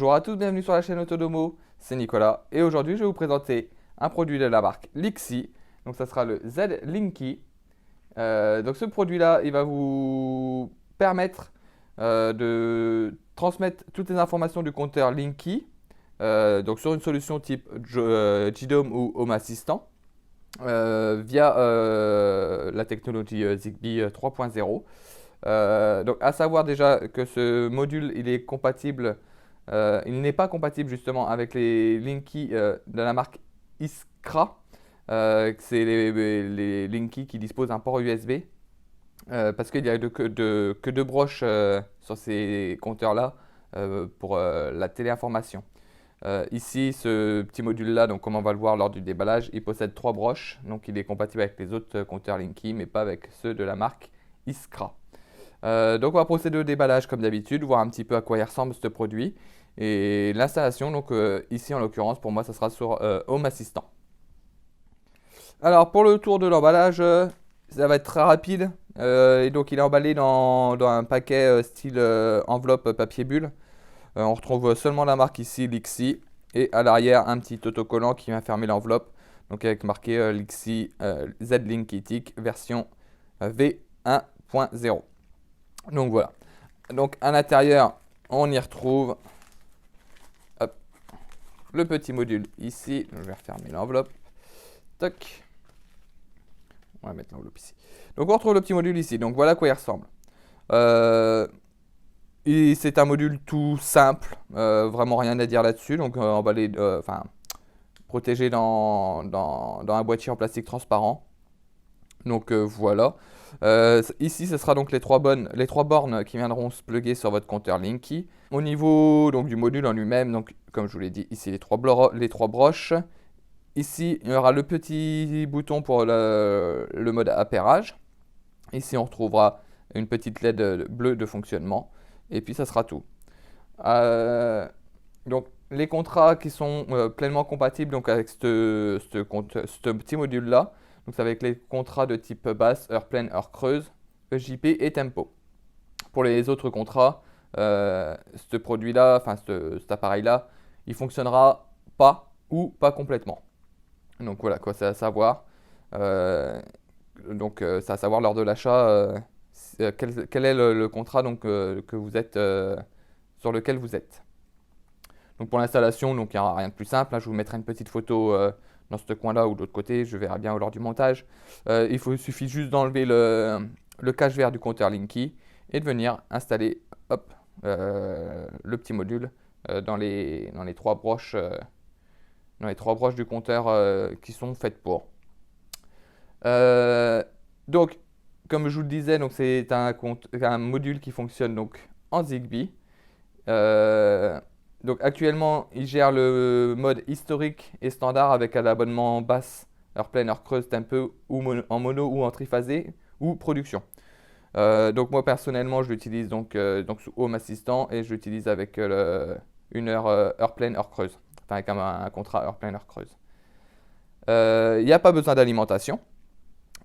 Bonjour à tous, bienvenue sur la chaîne Autodomo, c'est Nicolas et aujourd'hui je vais vous présenter un produit de la marque Lixi. Donc ça sera le Z-Linky. Donc ce produit là il va vous permettre de transmettre toutes les informations du compteur Linky donc sur une solution type JDOM ou Home Assistant via la technologie Zigbee 3.0. Donc à savoir déjà que ce module il est compatible, il n'est pas compatible justement avec les Linky de la marque Iskra. C'est les Linky qui disposent d'un port USB parce qu'il n'y a que deux broches sur ces compteurs là pour la téléinformation. Ici, ce petit module-là, donc comme on va le voir lors du déballage, il possède 3 broches, donc il est compatible avec les autres compteurs Linky, mais pas avec ceux de la marque Iskra. Donc on va procéder au déballage comme d'habitude, voir un petit peu à quoi il ressemble ce produit. Et l'installation, donc ici en l'occurrence, pour moi, ça sera sur Home Assistant. Alors pour le tour de l'emballage, ça va être très rapide. Et donc il est emballé dans un paquet style enveloppe papier bulle. On retrouve seulement la marque ici, Lixi, et à l'arrière un petit autocollant qui vient fermer l'enveloppe, donc avec marqué Lixi Z-Linky TIC version V1.0. Donc voilà. Donc à l'intérieur, on y retrouve hop, le petit module ici. Je vais refermer l'enveloppe. Toc. On va mettre l'enveloppe ici. Donc on retrouve le petit module ici. Donc voilà à quoi il ressemble. C'est un module tout simple, vraiment rien à dire là-dessus. Donc emballé, protégé dans un boîtier en plastique transparent. Donc voilà. Ici, ce sera donc les trois bornes qui viendront se plugger sur votre compteur Linky. Au niveau donc, du module en lui-même, donc comme je vous l'ai dit, ici les trois broches. Ici, il y aura le petit bouton pour le mode appairage. Ici, on retrouvera une petite LED bleue de fonctionnement. Et puis, ça sera tout. Donc, les contrats qui sont pleinement compatibles donc, avec ce petit module-là, donc c'est avec les contrats de type basse, heure pleine, heure creuse, EJP et tempo. Pour les autres contrats, ce produit-là, cet appareil-là, il fonctionnera pas ou pas complètement. Donc voilà quoi, c'est à savoir. C'est à savoir lors de l'achat quel est le contrat donc, que vous êtes, sur lequel vous êtes. Donc pour l'installation, donc il n'y aura rien de plus simple. Là, je vous mettrai une petite photo dans ce coin-là ou de l'autre côté. Je verrai bien lors du montage. Il suffit juste d'enlever le cache-vert du compteur Linky et de venir installer hop, le petit module dans les trois broches du compteur qui sont faites pour. Donc, comme je vous le disais, donc c'est un module qui fonctionne donc en Zigbee. Donc actuellement, il gère le mode historique et standard avec un abonnement basse, heure pleine, heure creuse, tempo ou en mono ou en triphasé ou production. Donc moi personnellement, je l'utilise donc sous Home Assistant et je l'utilise avec une heure pleine, heure creuse, enfin avec un contrat heure pleine, heure creuse. Il n'y a pas besoin d'alimentation.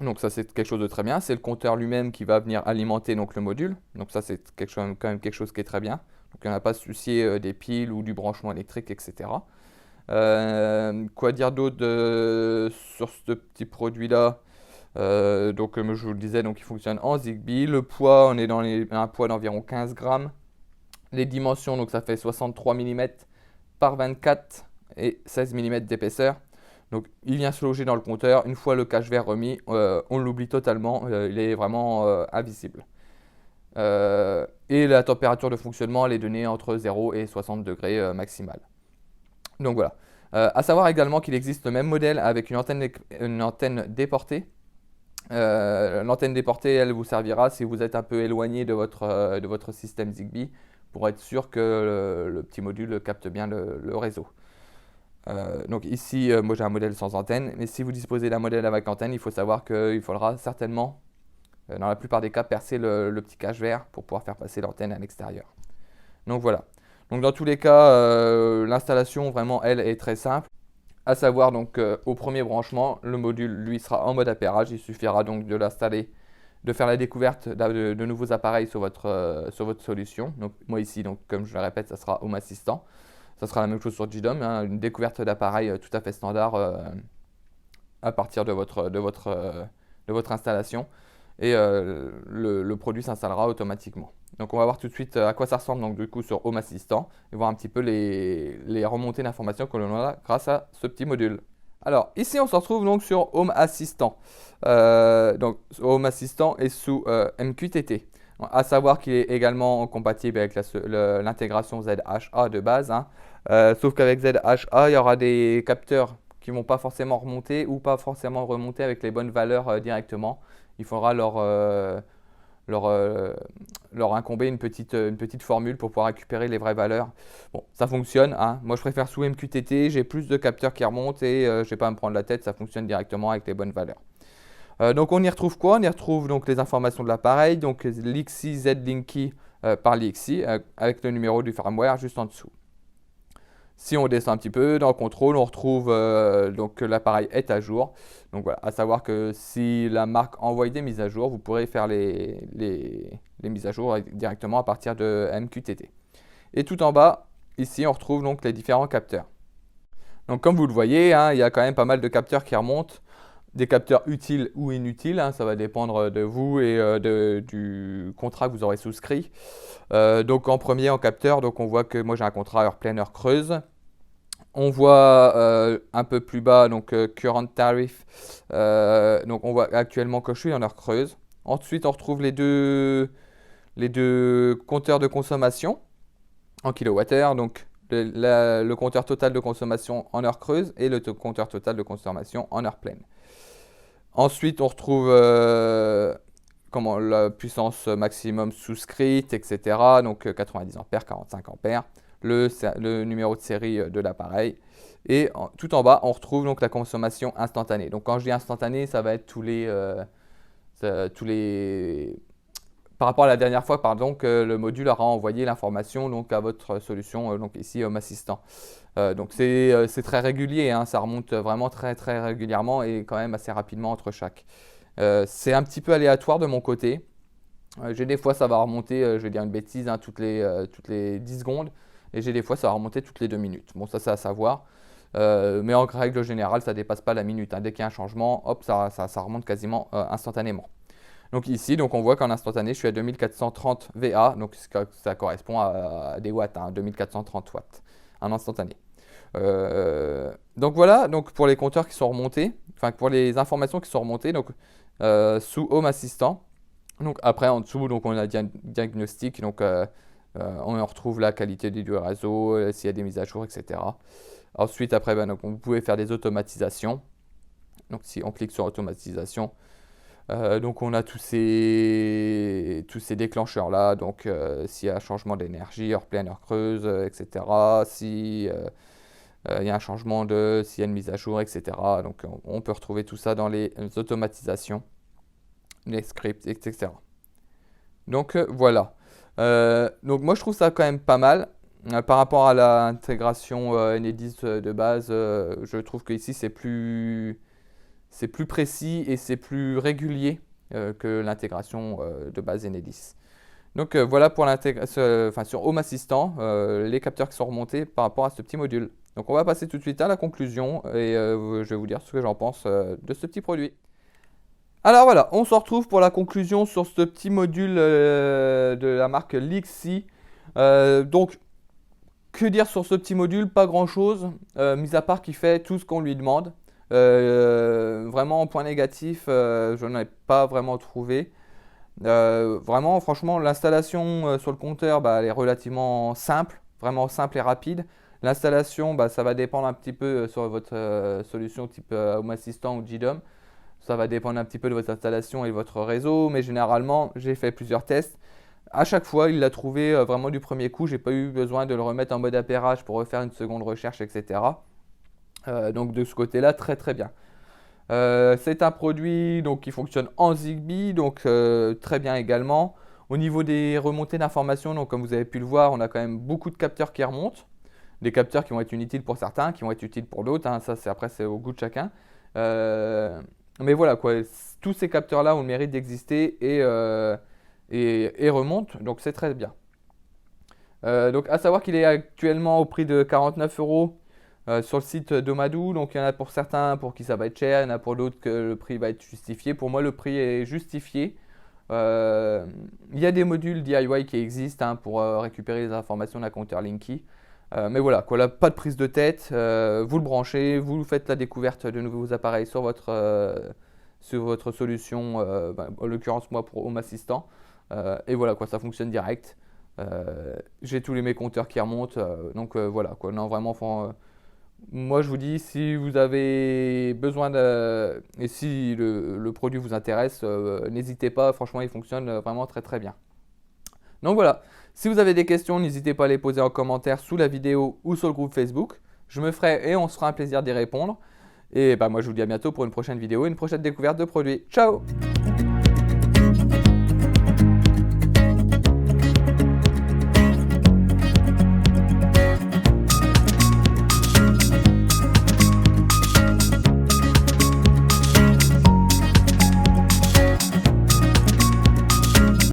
Donc ça c'est quelque chose de très bien, c'est le compteur lui-même qui va venir alimenter donc, le module. Donc ça c'est quand même quelque chose qui est très bien. Donc il n'y en a pas à se soucier des piles ou du branchement électrique, etc. Quoi dire d'autre sur ce petit produit-là? Donc comme je vous le disais, donc, il fonctionne en Zigbee. Le poids, on est dans un poids d'environ 15 grammes. Les dimensions, donc ça fait 63 mm par 24 et 16 mm d'épaisseur. Donc il vient se loger dans le compteur. Une fois le cache-vert remis, on l'oublie totalement. Il est vraiment invisible. Et la température de fonctionnement, elle est donnée entre 0 et 60 degrés maximal. Donc voilà. À savoir également qu'il existe le même modèle avec une antenne déportée. L'antenne déportée, elle vous servira si vous êtes un peu éloigné de votre système Zigbee pour être sûr que le petit module capte bien le réseau. Donc ici, moi j'ai un modèle sans antenne, mais si vous disposez d'un modèle avec antenne, il faut savoir qu'il faudra certainement, dans la plupart des cas, percer le petit cache-vert pour pouvoir faire passer l'antenne à l'extérieur. Donc voilà. Donc dans tous les cas, l'installation vraiment, elle, est très simple. À savoir donc au premier branchement, le module lui sera en mode appairage. Il suffira donc de l'installer, de faire la découverte de nouveaux appareils sur votre solution. Donc moi ici, donc, comme je le répète, ça sera Home Assistant. Ça sera la même chose sur JDOM, hein, une découverte d'appareil tout à fait standard à partir de votre installation et le produit s'installera automatiquement. Donc on va voir tout de suite à quoi ça ressemble donc, du coup sur Home Assistant et voir un petit peu les remontées d'informations que l'on a grâce à ce petit module. Alors ici on se retrouve donc sur Home Assistant. Donc Home Assistant est sous MQTT. À savoir qu'il est également compatible avec l'intégration ZHA de base, hein. Sauf qu'avec ZHA, il y aura des capteurs qui ne vont pas forcément remonter ou pas forcément remonter avec les bonnes valeurs directement. Il faudra leur incomber une petite formule pour pouvoir récupérer les vraies valeurs. Bon, ça fonctionne, hein. Moi, je préfère sous MQTT, j'ai plus de capteurs qui remontent et je n'ai pas à me prendre la tête, ça fonctionne directement avec les bonnes valeurs. Donc, on y retrouve quoi? On y retrouve donc les informations de l'appareil, donc l'IXI Z-Linky par l'IXI avec le numéro du firmware juste en dessous. Si on descend un petit peu dans le contrôle, on retrouve donc que l'appareil est à jour. Donc voilà, à savoir que si la marque envoie des mises à jour, vous pourrez faire les mises à jour directement à partir de MQTT. Et tout en bas, ici, on retrouve donc les différents capteurs. Donc comme vous le voyez, hein, il y a quand même pas mal de capteurs qui remontent. Des capteurs utiles ou inutiles, hein, ça va dépendre de vous et du contrat que vous aurez souscrit. Donc en premier, en capteur, donc on voit que moi j'ai un contrat heure pleine, heure creuse. On voit un peu plus bas donc current tariff. Donc on voit actuellement que je suis en heure creuse. Ensuite, on retrouve les deux compteurs de consommation en kilowattheure. Donc le compteur total de consommation en heure creuse et le compteur total de consommation en heure pleine. Ensuite, on retrouve la puissance maximum souscrite, etc. Donc 90 ampères, 45 ampères, le numéro de série de l'appareil. Et tout en bas, on retrouve donc la consommation instantanée. Donc quand je dis instantanée, ça va être tous les par rapport à la dernière fois, pardon, que le module aura envoyé l'information donc à votre solution, donc ici Home Assistant. Donc c'est très régulier, hein, ça remonte vraiment très très régulièrement et quand même assez rapidement entre chaque. C'est un petit peu aléatoire de mon côté. J'ai des fois ça va remonter, je vais dire une bêtise, hein, toutes les 10 secondes et j'ai des fois ça va remonter toutes les 2 minutes. Bon, ça c'est à savoir. Mais en règle générale, ça ne dépasse pas la minute, hein. Dès qu'il y a un changement, hop, ça remonte quasiment instantanément. Donc ici, donc on voit qu'en instantané, je suis à 2430 VA, donc ça correspond à des watts, hein, 2430 watts en instantané. Donc voilà, donc pour les compteurs qui sont remontés, enfin pour les informations qui sont remontées, donc sous Home Assistant. Donc après en dessous, donc on a diagnostic, donc on retrouve la qualité du réseau, s'il y a des mises à jour, etc. Ensuite, après, donc, vous pouvez faire des automatisations. Donc si on clique sur automatisation, donc on a tous ces déclencheurs là, donc s'il y a un changement d'énergie, heure pleine, heure creuse, etc. Si il y a un changement s'il y a une mise à jour, etc. Donc on peut retrouver tout ça dans les automatisations, les scripts, etc. Donc voilà. Donc moi je trouve ça quand même pas mal. Par rapport à l'intégration Enedis de base, je trouve qu'ici c'est plus précis et c'est plus régulier que l'intégration de base Enedis. Donc voilà pour sur Home Assistant, les capteurs qui sont remontés par rapport à ce petit module. Donc on va passer tout de suite à la conclusion et je vais vous dire ce que j'en pense de ce petit produit. Alors voilà, on se retrouve pour la conclusion sur ce petit module de la marque Lixi. Donc, que dire sur ce petit module? Pas grand chose, mis à part qu'il fait tout ce qu'on lui demande. Vraiment, en point négatif, je n'en ai pas vraiment trouvé. Vraiment, franchement, l'installation sur le compteur, elle est relativement simple, vraiment simple et rapide. L'installation, ça va dépendre un petit peu sur votre solution type Home Assistant ou JDOM. Ça va dépendre un petit peu de votre installation et de votre réseau, mais généralement, j'ai fait plusieurs tests. À chaque fois, il l'a trouvé vraiment du premier coup. J'ai pas eu besoin de le remettre en mode appairage pour refaire une seconde recherche, etc. Donc de ce côté-là, très très bien. C'est un produit donc, qui fonctionne en Zigbee, donc très bien également. Au niveau des remontées d'informations, donc comme vous avez pu le voir, on a quand même beaucoup de capteurs qui remontent. Des capteurs qui vont être inutiles pour certains, qui vont être utiles pour d'autres, hein. Ça, après, c'est au goût de chacun. Mais voilà, quoi, tous ces capteurs-là ont le mérite d'exister et remontent, donc c'est très bien. Donc à savoir qu'il est actuellement au prix de 49 euros sur le site Domadou. Donc il y en a pour certains pour qui ça va être cher, il y en a pour d'autres que le prix va être justifié. Pour moi, le prix est justifié. Il y a des modules DIY qui existent pour récupérer les informations d'un compteur Linky. Mais voilà, quoi, là, pas de prise de tête. Vous le branchez, vous faites la découverte de nouveaux appareils sur votre solution, en l'occurrence moi pour Home Assistant. Et voilà, quoi, ça fonctionne direct. J'ai tous mes compteurs qui remontent. Donc voilà, quoi, non, vraiment, moi je vous dis, si vous avez besoin et si le produit vous intéresse, n'hésitez pas, franchement, il fonctionne vraiment très très bien. Donc voilà, si vous avez des questions, n'hésitez pas à les poser en commentaire sous la vidéo ou sur le groupe Facebook. Je me ferai et on se fera un plaisir d'y répondre. Et bah moi je vous dis à bientôt pour une prochaine vidéo et une prochaine découverte de produits. Ciao!